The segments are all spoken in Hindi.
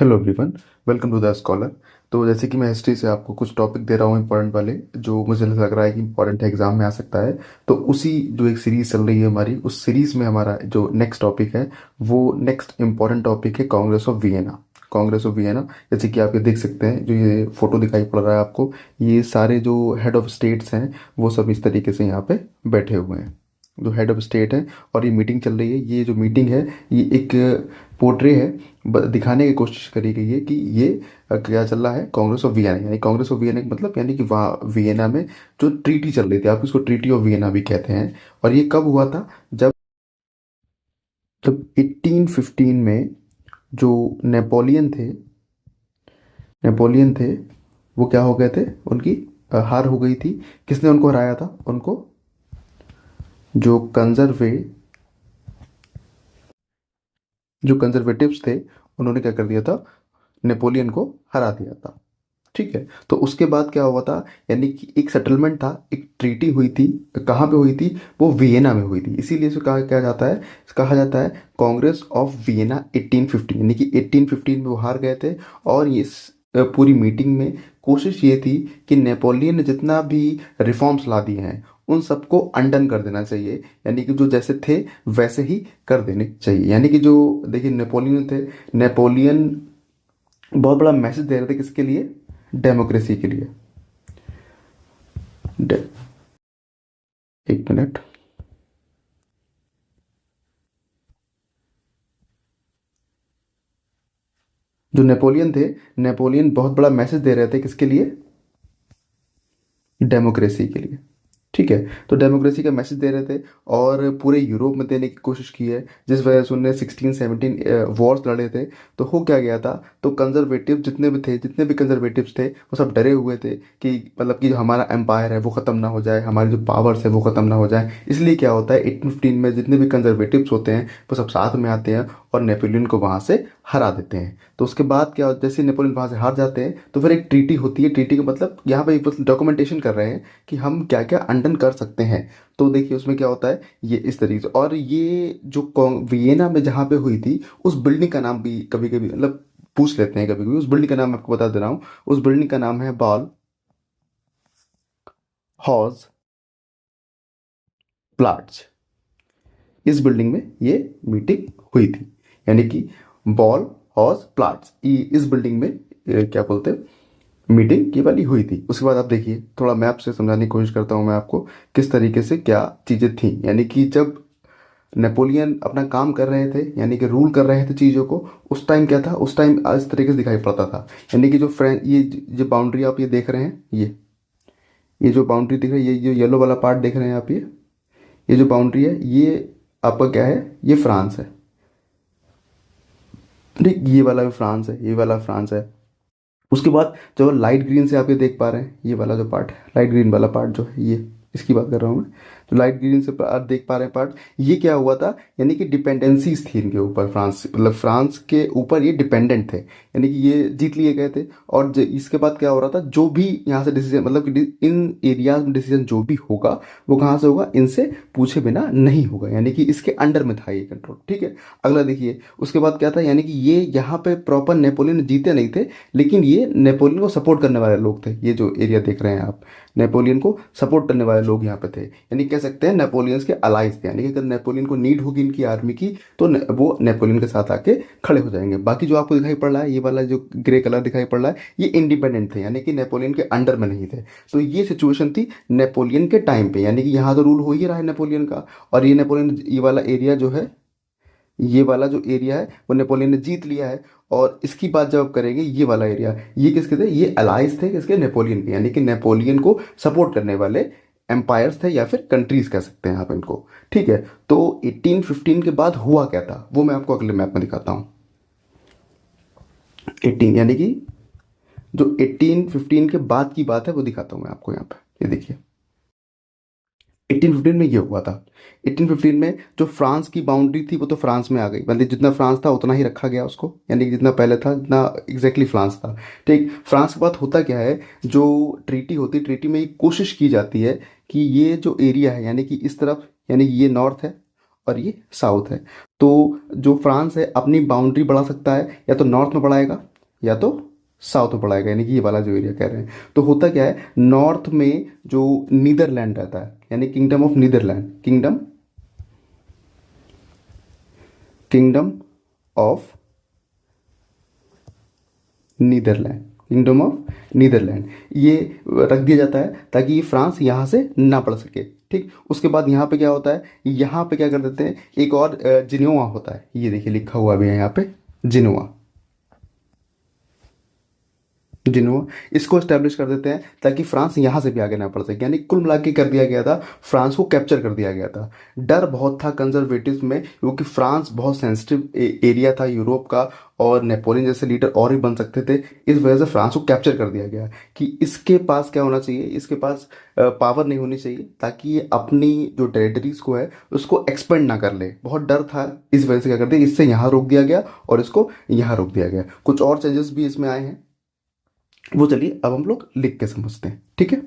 Hello everyone. Welcome to the scholar. तो जैसे कि मैं हिस्ट्री से आपको कुछ टॉपिक दे रहा हूँ इंपॉर्टेंट वाले, जो मुझे लग रहा है कि इंपॉर्टेंट एग्जाम में आ सकता है। तो उसी जो एक सीरीज चल रही है हमारी, उस सीरीज में हमारा जो नेक्स्ट टॉपिक है वो नेक्स्ट इंपॉर्टेंट टॉपिक है Congress of Vienna. Congress of Vienna, जैसे कि आप ये देख सकते हैं, जो ये फोटो दिखाई पड़ रहा है आपको, ये सारे जो हेड ऑफ स्टेट्स हैं वो सब इस तरीके से यहाँ पे बैठे हुए हैं, जो हेड ऑफ स्टेट है। और ये मीटिंग चल रही है। ये जो मीटिंग है ये एक पोर्ट्रे है, दिखाने की कोशिश करी गई है कि ये क्या चल रहा है कांग्रेस ऑफ वियना। यानी कांग्रेस ऑफ वियना का मतलब यानी कि वहाँ वियना में जो ट्रीटी चल रही थी, आप इसको ट्रीटी ऑफ वियना भी कहते हैं। और ये कब हुआ था? जब जब 1815 में जो नेपोलियन थे, नेपोलियन थे वो क्या हो गए थे, उनकी हार हो गई थी। किसने उनको हराया था? उनको जो कंजर्वे जो कंजर्वेटिव्स थे, उन्होंने क्या कर दिया था, नेपोलियन को हरा दिया था। ठीक है। तो उसके बाद क्या हुआ था, यानी कि एक सेटलमेंट था, एक ट्रीटी हुई थी। कहाँ पे हुई थी? वो वियना में हुई थी। इसीलिए इसे कहा जाता है कांग्रेस ऑफ वियना 1815। यानी कि 1815 में वो हार गए थे। और ये पूरी मीटिंग में कोशिश ये थी कि नेपोलियन ने जितना भी रिफॉर्म्स ला दिए हैं उन सबको अंडन कर देना चाहिए। यानी कि जो जैसे थे वैसे ही कर देने चाहिए। यानी कि जो देखिए नेपोलियन थे, नेपोलियन बहुत बड़ा मैसेज दे रहे थे, किसके लिए? डेमोक्रेसी के लिए। डे- एक मिनट। जो नेपोलियन थे, नेपोलियन बहुत बड़ा मैसेज दे रहे थे, किसके लिए? डेमोक्रेसी के लिए। ठीक है। तो डेमोक्रेसी का मैसेज दे रहे थे और पूरे यूरोप में देने की कोशिश की है, जिस वजह से उन्होंने 16-17 वॉर्स लड़े थे। तो हो क्या गया था, तो कंजर्वेटिव जितने भी कंजर्वेटिव्स थे वो सब डरे हुए थे कि मतलब कि जो हमारा एम्पायर है वो ख़त्म ना हो जाए, हमारी जो पावर्स है वो ख़त्म ना हो जाए। इसलिए क्या होता है, 1815 में जितने भी कंजर्वेटिव्स होते हैं वो सब साथ में आते हैं और नेपोलियन को वहाँ से हरा देते हैं। तो उसके बाद क्या, जैसे नेपोलियन वहाँ से हार जाते हैं तो फिर एक ट्रीटी होती है। ट्रीटी का मतलब यहाँ पे डॉक्यूमेंटेशन कर रहे हैं कि हम क्या क्या अंडन कर सकते हैं। तो देखिए उसमें क्या होता है, ये इस तरीके से। और ये जो वियना में जहाँ पे हुई थी, उस बिल्डिंग का नाम भी कभी कभी मतलब पूछ लेते हैं कभी कभी। उस बिल्डिंग का नाम मैं आपको बता दे रहा हूँ। उस बिल्डिंग का नाम है बॉल हॉज प्लाट्स। इस बिल्डिंग में ये मीटिंग हुई थी। यानी कि बॉल हॉज प्लाट्स, इस बिल्डिंग में क्या बोलते हैं, मीटिंग ये वाली हुई थी। उसके बाद आप देखिए, थोड़ा मैप से समझाने की कोशिश करता हूँ मैं आपको किस तरीके से क्या चीज़ें थी। यानी कि जब नेपोलियन अपना काम कर रहे थे, यानी कि रूल कर रहे थे चीज़ों को, उस टाइम क्या था, उस टाइम इस तरीके से दिखाई पड़ता था। यानी कि जो फ्रेंच, ये जो बाउंड्री आप ये देख रहे हैं, ये जो बाउंड्री दिख रही है, ये जो येलो वाला पार्ट देख रहे हैं आप, ये जो बाउंड्री है, ये आपका क्या है, ये फ्रांस है। ठीक, ये वाला भी फ्रांस है, ये वाला फ्रांस है। उसके बाद जो लाइट ग्रीन से आप ये देख पा रहे हैं, ये वाला जो पार्ट है, लाइट ग्रीन वाला पार्ट जो है, ये इसकी बात कर रहा हूँ मैं। जो लाइट ग्रीन से आप देख पा रहे हैं पार्ट, ये क्या हुआ था, यानी कि डिपेंडेंसीज थी इनके ऊपर, फ्रांस मतलब फ्रांस के ऊपर ये डिपेंडेंट थे। यानी कि ये जीत लिए गए थे। और इसके बाद क्या हो रहा था, जो भी यहाँ से डिसीजन, मतलब कि इन एरियाज में डिसीजन जो भी होगा वो कहाँ से होगा, इनसे पूछे बिना नहीं होगा। यानी कि इसके अंडर में था ये कंट्रोल। ठीक है। अगला देखिए, उसके बाद क्या था, यानी कि ये यहाँ पे प्रॉपर नेपोलियन जीते नहीं थे, लेकिन ये नेपोलियन को सपोर्ट करने वाले लोग थे। ये जो एरिया देख रहे हैं आप, नेपोलियन को सपोर्ट करने वाले लोग यहाँ पे थे। यानी कह सकते हैं नेपोलियंस के अलाइज थे। यानी कि अगर नेपोलियन को नीड होगी इनकी आर्मी की तो वो नेपोलियन के साथ आके खड़े हो जाएंगे। बाकी जो आपको दिखाई पड़ रहा है, ये वाला जो ग्रे कलर दिखाई पड़ रहा है, ये इंडिपेंडेंट थे, यानी कि नेपोलियन के अंडर में नहीं थे। तो ये सिचुएशन थी नेपोलियन के टाइम पे। यानी कि यहाँ तो रूल हो ही रहा है नेपोलियन का। और ये नेपोलियन, ये वाला एरिया जो है, ये वाला जो एरिया है वो नेपोलियन ने जीत लिया है। और इसकी बात जब आप करेंगे, ये वाला एरिया, ये किसके थे, ये अलाइज थे किसके, नेपोलियन के। यानी कि नेपोलियन को सपोर्ट करने वाले एम्पायर्स थे या फिर कंट्रीज कह सकते हैं आप इनको। ठीक है। तो 1815 के बाद हुआ क्या था वो मैं आपको अगले मैप में दिखाता हूँ। 18 यानी कि जो 1815 के बाद की बात है वो दिखाता हूँ मैं आपको यहाँ पे। ये देखिए 1815 में ये हुआ था। 1815 में जो फ्रांस की बाउंड्री थी वो तो फ्रांस में आ गई, मतलब जितना फ्रांस था उतना ही रखा गया उसको। यानी कि जितना पहले था जितना एग्जैक्टली फ्रांस था। ठीक, फ्रांस के बाद होता क्या है, जो ट्रीटी होती है, ट्रीटी में ये कोशिश की जाती है कि ये जो एरिया है, यानी कि इस तरफ, यानी कि ये नॉर्थ है और ये साउथ है। तो जो फ्रांस है अपनी बाउंड्री बढ़ा सकता है, या तो नॉर्थ में बढ़ाएगा या तो साउथ में बढ़ाएगा, यानी कि ये वाला जो एरिया कह रहे हैं। तो होता क्या है, नॉर्थ में जो नीदरलैंड रहता है, यानी kingdom of Netherland, kingdom kingdom of Netherland, kingdom of Netherland, ये रख दिया जाता है ताकि ये फ्रांस यहाँ से ना पड़ सके। ठीक, उसके बाद यहाँ पे क्या होता है, यहाँ पे क्या कर देते हैं, एक और जिनोआ होता है, ये देखिए लिखा हुआ भी है यहाँ पे, जिनोआ, जिनोआ, इसको स्टैब्लिश कर देते हैं ताकि फ्रांस यहाँ से भी आगे ना बढ़ सके। यानी कुल मिला के कर दिया गया था, फ्रांस को कैप्चर कर दिया गया था। डर बहुत था कंजर्वेटिव में, क्योंकि फ्रांस बहुत सेंसिटिव एरिया था यूरोप का, और नेपोलियन जैसे लीडर और भी बन सकते थे। इस वजह से फ्रांस को कैप्चर कर दिया गया कि इसके पास क्या होना चाहिए, इसके पास पावर नहीं होनी चाहिए, ताकि ये अपनी जो टेरिटरीज को है उसको एक्सपेंड ना कर ले। बहुत डर था, इस वजह से क्या कर दिया, इससे यहाँ रोक दिया गया और इसको यहाँ रोक दिया गया। कुछ और चेंजेस भी इसमें आए हैं, वो चलिए अब हम लोग लिख के समझते हैं। ठीक है,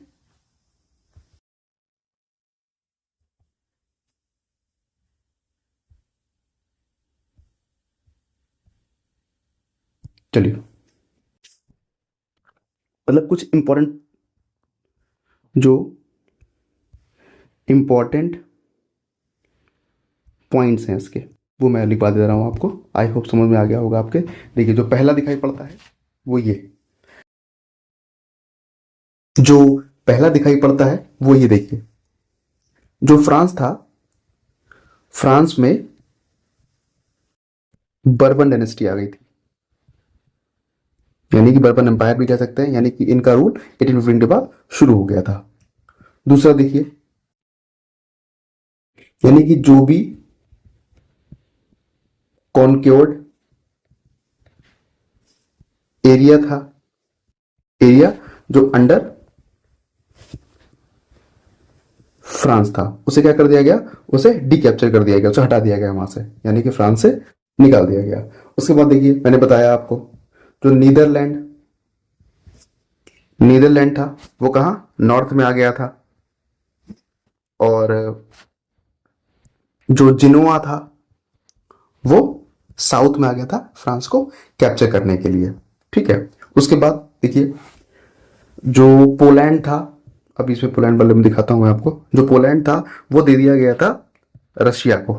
चलिए, मतलब कुछ जो इंपॉर्टेंट पॉइंट्स हैं इसके, वो मैं लिखवा दे रहा हूँ आपको। आई होप समझ में आ गया होगा आपके। देखिए, जो पहला दिखाई पड़ता है वो ये, जो पहला दिखाई पड़ता है वो ये देखिए, जो फ्रांस था, फ्रांस में बर्बन डायनेस्टी आ गई थी, यानी कि बर्बन एम्पायर भी कह सकते हैं, यानी कि इनका रूल 1815 के बाद शुरू हो गया था। दूसरा देखिए, यानी कि जो भी कॉन्क्योर्ड एरिया था, एरिया जो अंडर फ्रांस था, उसे क्या कर दिया गया, उसे डीकैप्चर कर दिया गया, उसे हटा दिया गया वहां से, यानी कि फ्रांस से निकाल दिया गया। उसके बाद देखिए, मैंने बताया आपको, जो नीदरलैंड, नीदरलैंड था वो कहाँ, नॉर्थ में आ गया था। और जो जिनोआ था वो साउथ में आ गया था फ्रांस को कैप्चर करने के लिए। ठीक है, उसके बाद देखिए, जो पोलैंड था, अब इसमें पोलैंड वाले में दिखाता हूं मैं आपको, जो पोलैंड था वो दे दिया गया था रशिया को,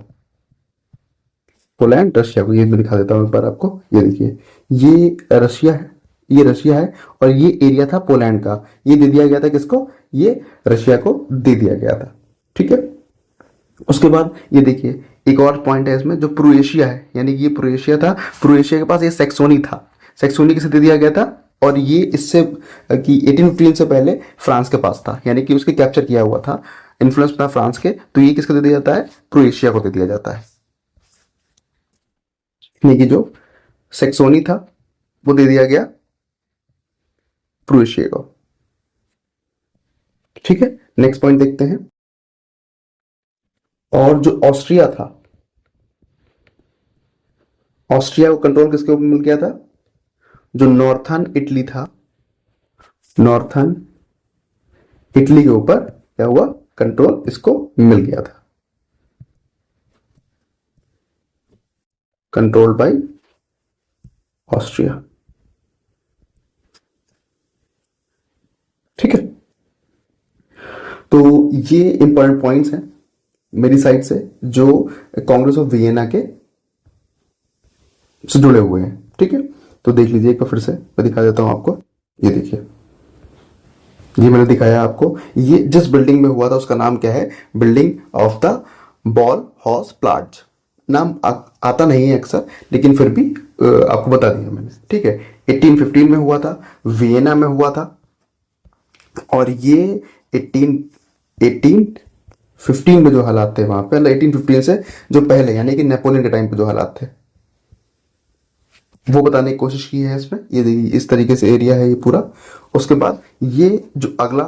पोलैंड रशिया को, ये मैं दिखा देता हूं एक बार आपको। ये देखिए, ये रशिया है, ये रशिया है, और ये एरिया था पोलैंड का, ये दे दिया गया था किसको, ये रशिया को दे दिया गया था। ठीक है, उसके बाद ये देखिए, एक और पॉइंट है इसमें, जो प्रोएशिया है, यानी कि ये प्रोएशिया था, प्रोएशिया के पास ये सेक्सोनी था, सेक्सोनी किसे दे दिया गया था, और ये इससे कि 1815 से पहले फ्रांस के पास था, यानी कि उसके कैप्चर किया हुआ था, इन्फ्लुएंस था फ्रांस के, तो ये किसको दे दिया जाता है, प्रोएशिया को दे दिया जाता है। यानी कि जो सेक्सोनी था वो दे दिया गया प्रोएशिया को। ठीक है, नेक्स्ट पॉइंट देखते हैं। और जो ऑस्ट्रिया था, ऑस्ट्रिया को कंट्रोल किसके ऊपर मिल गया था, जो नॉर्थन इटली था, नॉर्थन इटली के ऊपर क्या हुआ, कंट्रोल इसको मिल गया था, कंट्रोल बाय ऑस्ट्रिया। ठीक है, तो ये इंपॉर्टेंट पॉइंट्स हैं मेरी साइड से, जो कांग्रेस ऑफ वियना के से जुड़े हुए हैं। ठीक है, तो देख लीजिए एक बार फिर से, मैं दिखा देता हूं आपको। ये देखिए, ये मैंने दिखाया आपको, ये जिस बिल्डिंग में हुआ था उसका नाम क्या है, building of the ball house plot. नाम आता नहीं है अक्सर, लेकिन फिर भी आपको बता दिया मैंने। ठीक है, 1815 में हुआ था, वियना में हुआ था, और ये 1815 में जो हालात थे वहां पे, 1815 से जो पहले, यानी कि नेपोलियन के टाइम पे जो हालात थे, वो बताने की कोशिश की है इसमें। ये देखिए, इस तरीके से एरिया है ये पूरा। उसके बाद ये जो अगला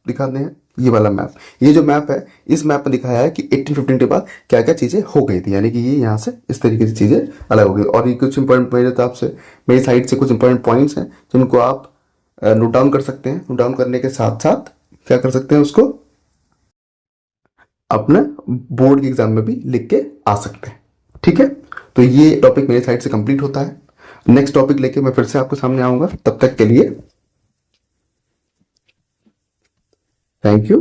दिखाते हैं, ये वाला मैप, ये जो मैप है, इस मैप में दिखाया है कि 1815 के बाद क्या क्या चीजें हो गई थी, यानी कि ये यहाँ से इस तरीके से चीजें अलग हो गई। और ये कुछ इंपॉर्टेंट मेरे तरफ से, मेरी साइड से कुछ इंपॉर्टेंट पॉइंट्स हैं जिनको आप नोट डाउन कर सकते हैं। नोट डाउन करने के साथ साथ क्या कर सकते हैं, उसको अपने बोर्ड के एग्जाम में भी लिख के आ सकते हैं। ठीक है, तो ये टॉपिक मेरे साइड से कंप्लीट होता है। नेक्स्ट टॉपिक लेके मैं फिर से आपके सामने आऊंगा, तब तक के लिए थैंक यू।